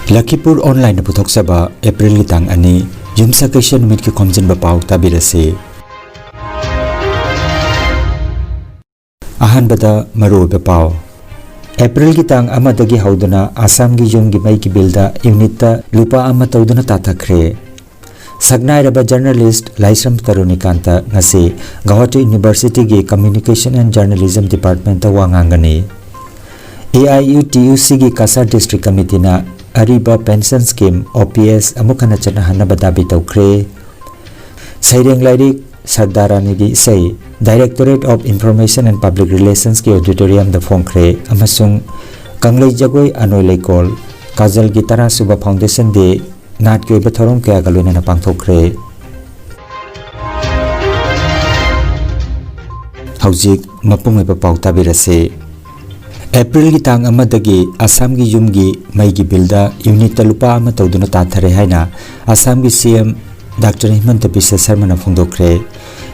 Lakhipuronline puthok saba April tang ani yumsa kaisha numit ki Khomjinba Pao tabirase. Ahanbada maruba Pao. April ki tang amadagi hauduna assam gi yum gi mai ki bilda unita lupa ama tauduna tathakre. Sagnai raba journalist Laisram Tarunikanta ngasi Gauhati University gi Communication and Journalism Department ta wangangani. AIUTUC gi Cachar District Committee na Ariba Pension Scheme OPS amukana chana hanaba dabi tawkre. Saireng Lairik Sardarani gi say Directorate of Information and Public Relations ki auditorium da phongkre amasung Kanglei Jagoi Anoi Leikol Kajal gi Tara Suba Foundation de Nat ki batharom kaya galuna na pangthokre. Haujik mapung iba pau tabirase. April ki tang amadagi assam gi yumgi mai gi bilda unit lupa ama tawduna tathare haina assam gi CM Dr. Himanta Biswa Sharma na phongdokre.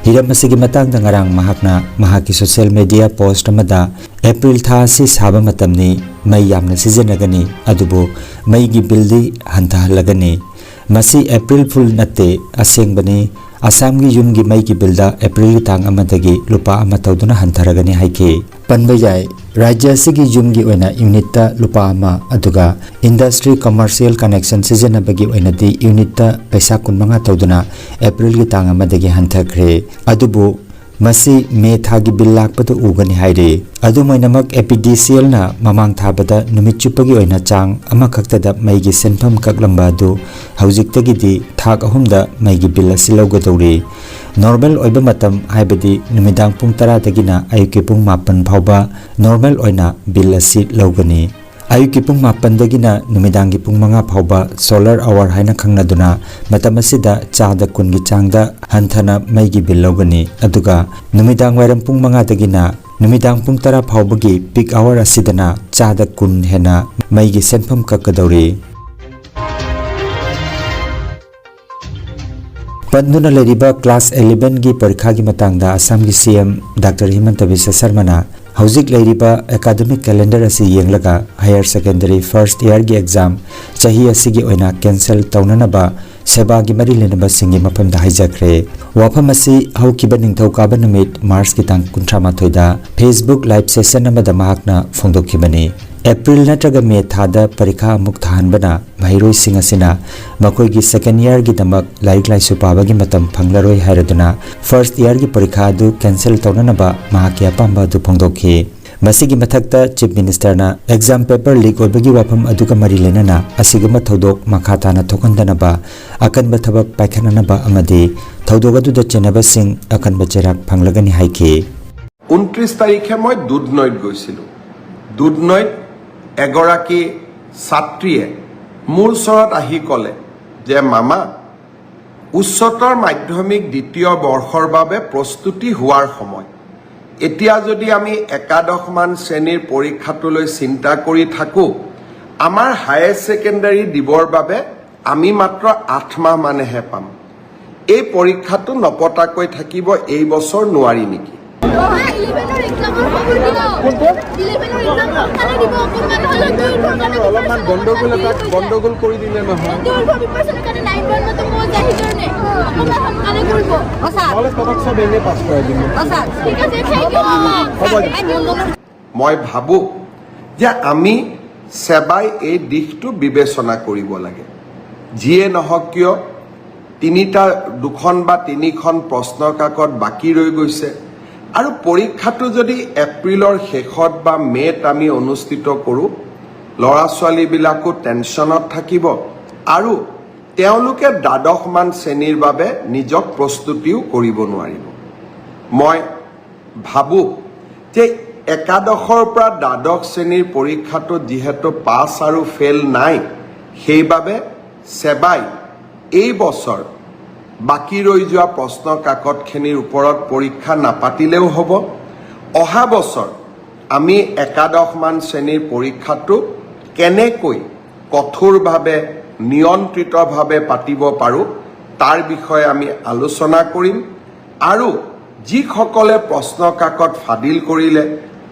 Hiram masigi matang da ngarang mahakna mahaki social media post amada April tha si saba matamni mai yamna sijenagani adubo mai gi bildi hantha lagani masi April full natte asengbani assam gi yumgi mai gi bilda April tang amadagi lupa ama tawduna hantharagani haike panbayai Rajya sigi yumgi oina unita lupa ama aduga industry commercial connection sijenabagi oina di unita paisa kunmanga tawduna April gi tang amadagi hanthakre adubu masi me thagi bill lakpatu ugani haire adumoinamak APDCL na mamang thabada numit chupagi oina chang ama khaktada maigi senpham kaklamba adu haujiktagi di thak ahumda maigi bill asilaugadori normal oiba matam haibadi numidang pung 10 dagina ayuki pung 9 phauba normal oina bill asi laugani ayuki pung 9 dagina numidangi pung 5 phauba solar hour haina khangnaduna matam asida chada kungi changda hanthana maigi bill laugani aduga numidang wairam pung 5 dagina numidang pung 10 phawbagi peak hour asidana chada kun hena maigi senpham kakadori Panduna leriba class 11 gi parikha gi matangda assam gi CM Dr. Himanta Biswa Sharma na hauzik leriba academic calendar asi yenglaga higher secondary first year gi exam chahi asigi oina cancel taunanaba seba gi mari lenaba singi mapamda haijakre wafam asi haukiba ningthauka numit March ki tang 38 da Facebook live session amada mahakna phongdokhibani April natraga May thada parikha amuk thahanbana mahiroi singasina makoi gi second year gi damak laik laisu paba gi matam phanglaroi hairaduna first year gi parikha du cancel taunanaba mahaki apamba du phongdokhi masigi mathakta chief minister na exam paper leak oibagi wafam aduga mari lenana asigama thodok makhatana thokandanaba akanba thabak paikhananaba amadi thodok adu da chenaba sing akanba cherak phanglagani haike 29 তাৰিখে মই দুধনৈত গৈছিলো দুধনৈত এগৰাকী ছাত্ৰীয়ে মোৰ ওচৰত আহি ক'লে যে মামা উচ্চতৰ মাধ্যমিক দ্বিতীয় বৰ্ষৰ বাবে প্ৰস্তুতি হোৱাৰ সময় এতিয়া যদি আমি একাদশ মান শ্ৰেণীৰ পৰীক্ষাটোলৈ চিন্তা কৰি থাকো আমাৰ হায়াৰ সেকেন্ডাৰী দিবৰ বাবে আমি মাত্ৰ 8 মাহ মানেহে পাম এই পৰীক্ষাটো নপতাকৈ থাকিব এই বছৰ নোৱাৰি নেকি গন্ডগোল কৰি দিলে নহয় মই ভাবো যে আমি সেবাই এই দিশটো বিবেচনা কৰিব লাগে যিয়ে নহওক কিয় দুখন বা তিনিখন প্ৰশ্ন কাকত বাকি ৰৈ গৈছে আৰু পৰীক্ষাটো যদি এপ্ৰিলৰ শেষত বা মেত আমি অনুষ্ঠিত কৰো লৰা ছোৱালী বিলাকো টেনচনত থাকিব আৰু তেওঁলোকে দ্বাদশ মান শ্ৰেণীৰ বাবে নিজক প্ৰস্তুতিও কৰিব নোৱাৰিব মই ভাবো যে একাদশৰ পৰা দ্বাদশ শ্ৰেণীৰ পৰীক্ষাটো যিহেতু পাছ আৰু ফেল নাই সেইবাবে সেবাই এই বছৰ বাকি ৰৈ যোৱা প্ৰশ্ন কাকতখিনিৰ ওপৰত পৰীক্ষা নাপাতিলেও হ'ব অহা বছৰ আমি একাদশ মান শ্ৰেণীৰ পৰীক্ষাটো কেনেকৈ কঠোৰভাৱে নিয়ন্ত্ৰিতভাৱে পাতিব পাৰো তাৰ বিষয়ে আমি আলোচনা কৰিম আৰু যিসকলে প্ৰশ্ন কাকত ফাদিল কৰিলে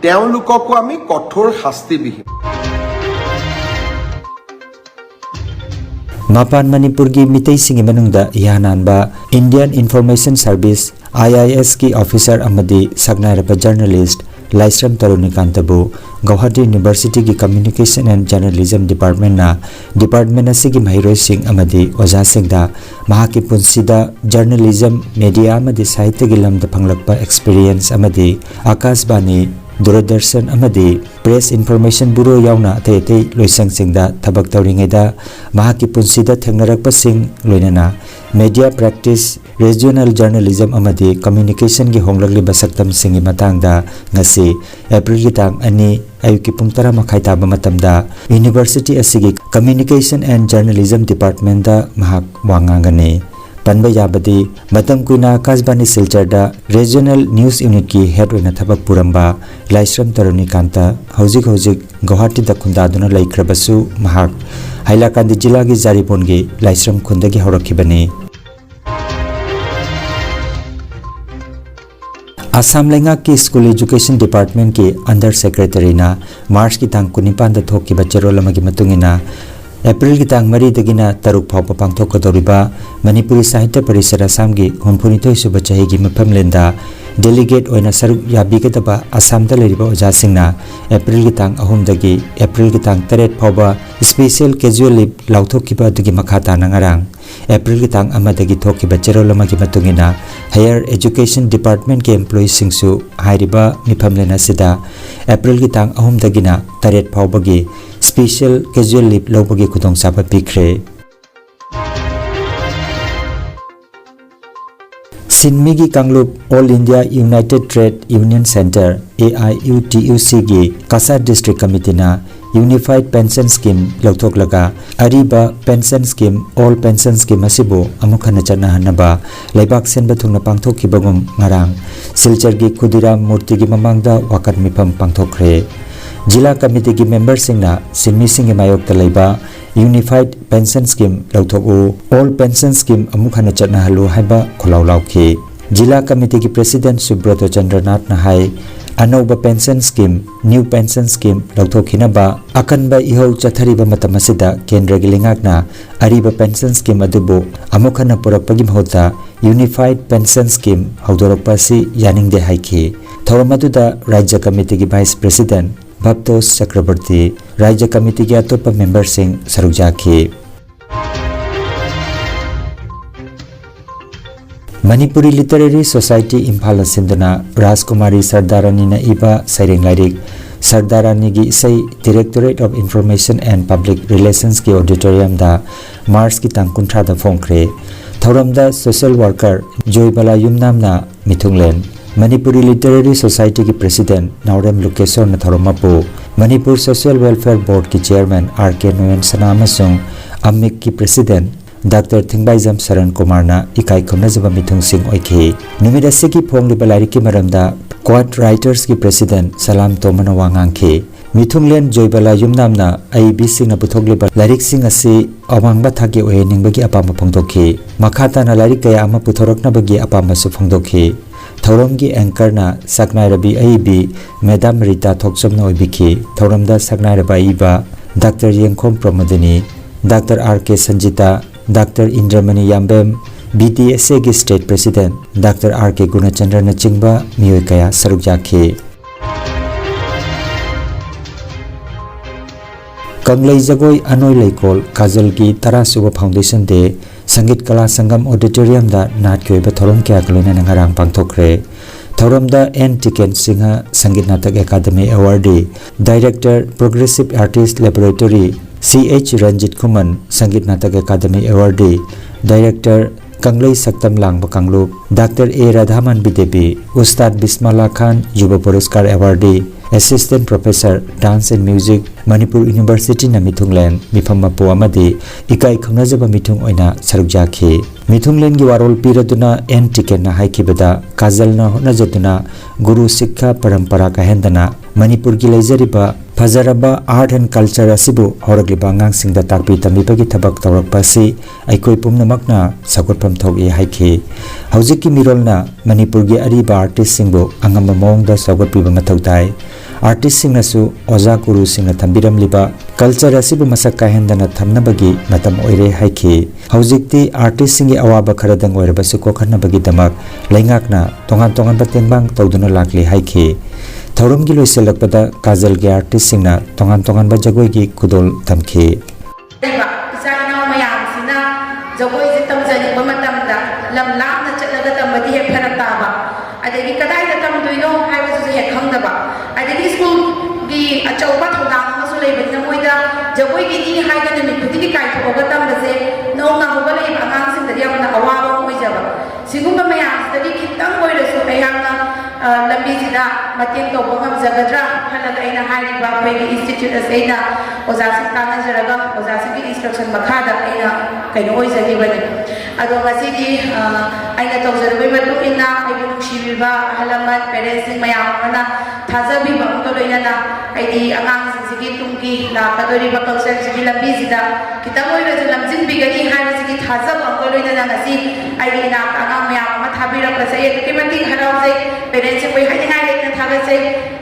তেওঁলোককো আমি কঠোৰ শাস্তি বিহিম Mapan Manipur ki mitay singi manungda ihanan ba Indian Information Service IIS ki officer amadi sagnairapa journalist Laisram Tarunikantabu Guwahati University ki Communication and Journalism Department na Department asigi mahiroi sing amadi oja singda mahaki punsida journalism media amadi sahitya gi lamda phanglakpa experience amadi Akashbani Duradarshan amadi Press Information Bureau yauna atei loisang singda thabak tawringaida mahaki punsida thengnarakpa sing loinana media practice regional journalism amadi communication gi honglagli basaktam singi matangda ngasi April gi tang ani ayuki pung 10 makhai taba matamda university asigi communication and journalism department da mahak wangangani Panba yabadi matam kuina Akashbani silchar da regional news unit ki head oina thabak puramba Laisram Tarunikanta hojik Guwahati da khundaduna laikrabasu mahak Hailakandi jila gi Jaripon gi Laisram khunda gi horakibani Assam lenga ki School Education Department ki Under Secretary na March ki tang 19 da thokki bachero lamagi matungina April ki tang 3 dagina taruk phawpa pangthok kadoriba Manipuri Sahitya Parishad Assam gi 63 suba chahi gi mafam lenda delegate oina saruk yabigadaba Assam da leriba oja singna April ki tang 3 dagi April ki tang 8 phawba special casual leave lauthokkiba dugi makhata nangarang April ki tang 1 dagi thokkiba chero lamagi matungina Higher Education Department ke employees singsu hairiba mifam lena sida April ki tang 3 dagina 8 phawbagi special casual leave lobagi khudong saba pikre Sinmigi Kanglup All India United Trade Union Center AIUTUC gi Cachar District Committee na Unified Pension Scheme lauthok laga ariba pension scheme all pension scheme asibo amukhana chana hanaba laibak senba thungna pangthok kibagum ngarang silchar gi Khudiram Murti gi mamangda wakat mifam pangthokre Jila Committee ki members singna sinmi singi mayok talaiba Unified Pension Scheme lauthok all pension scheme amukhana chana halu haiba kholaw lauki Jila Committee ki President Subrato Chandranath na hai Anauba pension scheme new pension scheme lauthokhinaba akanba ihau chathariba matamasida kendra gilingakna ariba pension scheme adubu amukhana purakpagi mahota Unified Pension Scheme haudorakpasi yaningde haiki thawamaduda Rajya Committee ki Vice President Bhaptos Chakrabarti Rajya Committee ki atopa member sing sarukjaki Manipuri Literary Society Imphal Sindana Rajkumari Sardarani na iba Saireng Lairik Sardarani gi isai Directorate of Information and Public Relations ki auditorium da Mars ki tang 19 da phongkre Thauramda social worker Joybala Yumnamna mithunglen Manipuri Literary Society ki President Naurem Lukesor na thauramappu Manipur Social Welfare Board ki Chairman RK Noyan Sana amasung Amik ki President Dr. Thingbaijam Saran Kumar na ikai khonajaba mithung sing oikhi numida seki phongliba larik ki maramda Quad Writers ki President Salam Tomana wangangkhi mithunglen Joybala Yumnamna IB sing na puthogliba larik sing asi awangba thagi oeningbagi apama phongdokhi makhata na larik kaya ama puthorakna bagi apama su phongdokhi Thauramgi anchor na Saknairabi IB Madam Rita Thokchamna oibikhi Thauramda Saknairaba iba Dr. Yengkhom Pramadani Dr. RK Sanjita Dr. Indramani Yambem BTSA ki State President Dr. RK Gunachandra na chingba miyoi kaya sarukjaki Kanglai Jagoi Anoi Laikol Kajal ki Tarasuba Foundation de Sangit Kala Sangam Auditorium da Nat Kyoiba Thorom kya kalona ngarang pangthokre Thorom da N Tiken Singha Sangit Natak Academy Awardee Director Progressive Artist Laboratory CH Ranjit Kuman Sangit Natak Academy Awardee Director Kanglai Saktam Langba Kanglup Dr. A Radhaman Bidebi Ustad Bismillah Khan Yuba Puraskar Awardee Assistant Professor Dance and Music Manipur University na mithunglen mifammapu amadi ikai khonajaba mithung oina sarukjaki mithunglen gi warol piraduna N Tiken na haikibada kajal na honajaduna Guru Sikha Parampara ka hendana Manipur gi leijariba Fajaraba Art and Culture asibu horagliba ngang singda takpi tamibagi thabak tawrakpasi aikoi pumnamakna sakotpam thogi haiki haujiki mirolna Manipur gi ariba artist singbu angamba mongda sagotpiba mathautai आर्टिस्टसिंगनासु ओजा गुरुसिंगना थंबिरमलिबा culture असिबु मसक काहेंदना थमनबगी मतम ओइरे हाइखि हौजिकति आर्टिस्टसिंगी अवाबा खरदंग ओइरबसु कोखनबगी दमक लैंगाकना तोंगान तोंगान बतेंबांग तौदुना लाखलि हाइखि थौरमगी लोइसेलकपदा काजलगी आर्टिस्टसिंगना तोंगान तोंगान बा जगोइगी खुदोल तमखि जगोई से तमजनिबा मतमदा lump लापना चलगा तमबदी हे फरक ताबा अदगी कदाइदा तमदुइनो हाइबसु हे खंगदबा अदगी school गी अचौबा थौदांग अमसु लेबदिना मोइदा जगोई गी नी हाइदा नमि खुदिगी काइथोगा तमबसे नौना होगा लेबा आगांसिंगदि यामना अवाबा मोइजाबा सिगुंबा मयामसदगी खितंग ओइरसु अयामना लंबीसिदा मतेंग तौबा ngамजगद्रा खलगा अइना हाइरिबा फैगी इंस्टीट्यूट असेना ओजासिंग तानाजरगा ओजासिंगी इंस्ट्रक्शन मखादा अइना कहीं ओइजगिबनी अदो ngasiगी अइना तौजरबै मतुइना अइबु नुक्सिबिबा हलमन पेरेंट्स मयाम अमना थाजबिबा अमको लोइनाना अइदी आगांसिंगी तुंगी लाकदोरिबा कल्चरसिगी लंबीसिदा खितंग ओइरजु लमजिनबिगनी हाइबसिगी थाजब अमको लोइनाना ngasi अइदी ना आगां मयाम अमा थाबिरकसे एदुके मति हरावजे पेरेंट्स कोइ हाइदिनाइ लेना थागसे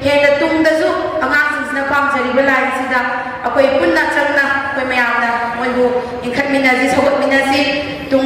हेना तुंगदजु आगांसिंगिना पामजरिबा लाइसिदा अखोइ पुन्ना चंगना अखोइ मयामना मोइबु इंखटमिनाजी सौगतमिनाजी तुंग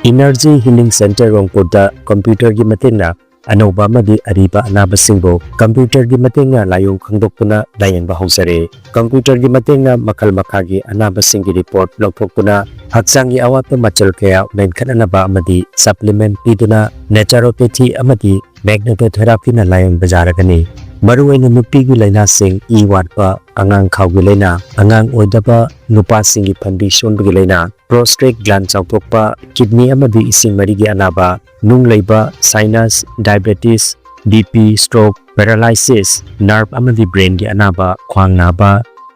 Energy Healing Center Rongpurda Computer gi matenga anauba madi ariba anabasingbo computer gi matenga layong khangdokpuna layengba hausare computer gi matenga makal makhagi anabasingi report lokthokpuna haksangi awatpa machal kaya menkhananaba amadi supplement piduna naturopathy amadi magnetotherapy na layeng bajaragani maruaina nupi gi laina sing e watpa angang khawgi laina angang oidaba nupa singi phambi sonbgi laina prostate gland chawtokpa kidney amadi ising marigi anaba nung leiba sinus diabetes bp stroke paralysis nerve amadi brain gi anaba khwang naba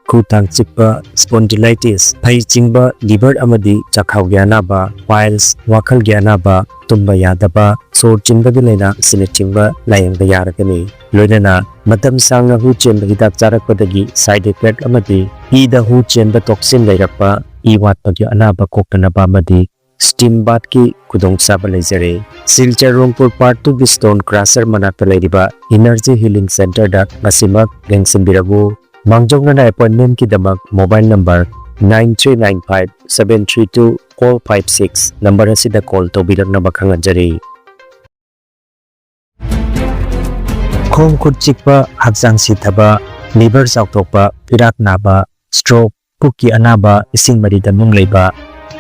khutang chikpa spondylitis phai chingba liver amadi chakhau gi anaba piles wakhal gi anaba tumba yadaba sor chinba gi laina sine chingba layang da yaragani loinana matam sangna hu chemba hidak charakpadagi side effect amadi e da hu chemba toxin leirakpa e watpa gi anaba koktanaba amadi steam bath ki kudong saba leijare silchar rongpur part 2 gi stone crusher manakta leiriba energy healing center da masimak lengsimbirabu mangjongna appointment ki damak mobile number 9395732456 number asida call tobirana bakhanganjari khom khut chikpa hakjang sithaba liver chawtokpa pirak naba stroke pukki anaba ising marida mung leiba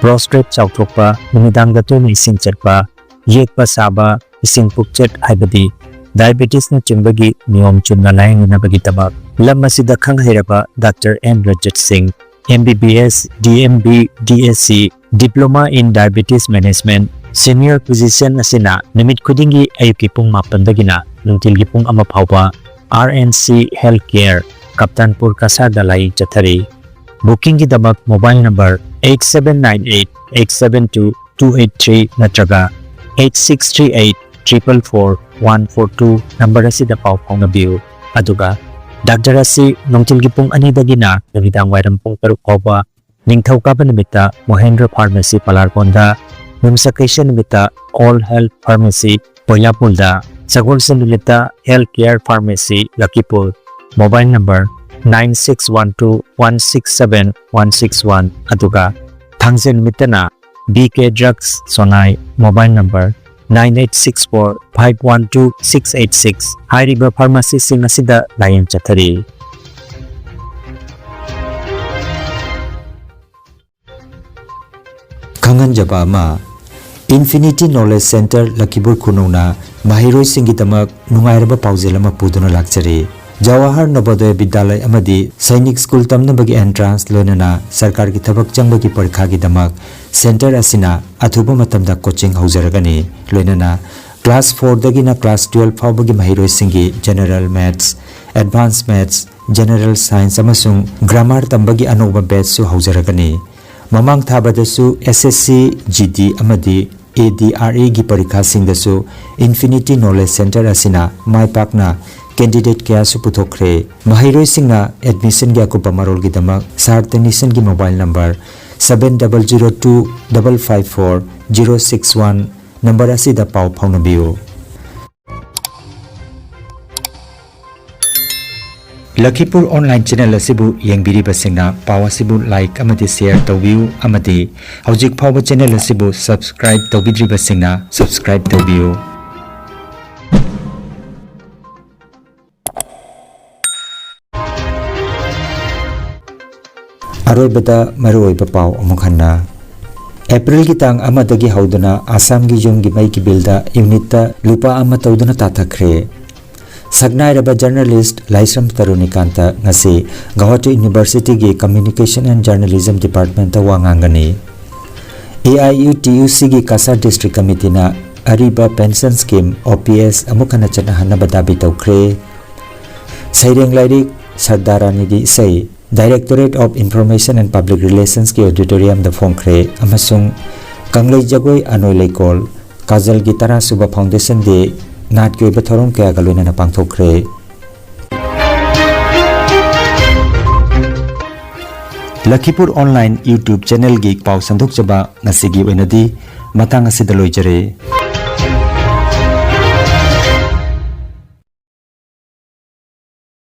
prostate chawtokpa numidang da toina ising chatpa yekpa saba ising pukchet haibadi diabetes na chimbagi niyom chunna layang na bagi tabak lam asida khang hairaba Dr. M. Rajat Singh MBBS DMB DSc Diploma in Diabetes Management Senior Physician asina namit khudingi ayuki pung mapandagina nungtilgi pung ama phawba RNC Healthcare Kaptanpur Kasar dalai chathari booking ki damak mobile number 8798872283 natraga 8638444142 number asida paw phongnabiu aduga Dr. Asi nongtilgi pung anidagina namidang wairam pung taruk phawba ningthauka nimita Mohendra Pharmacy Palarkonda Numsakation nimita All Health Pharmacy Poyapulda Sagolsen nimita Healthcare Pharmacy Lakhipur mobile number 9612167161 aduga thangsen mitana BK Drugs Sonai mobile number 9864512686 hairiba pharmacy sing asida layang chathari Kangan jaba ama Infinity Knowledge Center Lakhipur Khunungna Mahiroi singi tamak nungairaba paujelama puduna lakchari Jawahar Navodaya Vidyalay amadi Sainik School tamnabagi entrance loinana sarkar ki thabak changbagi parikha gi damak center asina athuba matamda coaching haujaragani loinana Class 4 dagina Class 12 faubagi mahiroi General Maths, Advanced Maths, General Science amasung Grammar tambagi anoba batch su haujaragani. Mamang thabadasu SSC, GD amadi ADRE gi parikha singdasu Infinity Knowledge Center asina maipakna candidate kaya su puthokre. Mahiroi singna admission gi akupa marol gi damak sar technician gi mobile number 7002 554 061 number asida pau phaunabiu. Lakhipur online channel asibu yengbiri basingna pau asibu like amati share tawbiu amati hojik phawba channel asibu subscribe tawbidri basingna subscribe tawbiu. Aroibada maroiba pau amukhanna April ki tang amadagi hauduna Assam gi yum gi mai ki bilda unit ta lupa ama tawduna tathakre. Sagnairaba journalist Laisram Tarunikanta ngasi Guwahati University gi Communication and Journalism Department ta wangangani. AIUTUC gi Cachar District Committee na Ariba Pension Scheme OPS amukhana chana hanaba dabi tawkre. Saireng Lairik Sardarani gi say Directorate of Information and Public Relations ki auditorium da phongkre amasung Kanglei Jagoi Anoi Leikol Kajal gi Tara Suba Foundation de Nat ki oiba thorong kaya galoina na pangthokre. Lakhipur online YouTube channel gi pau sandok jaba ngasigi oinadi matang asidaloi jare.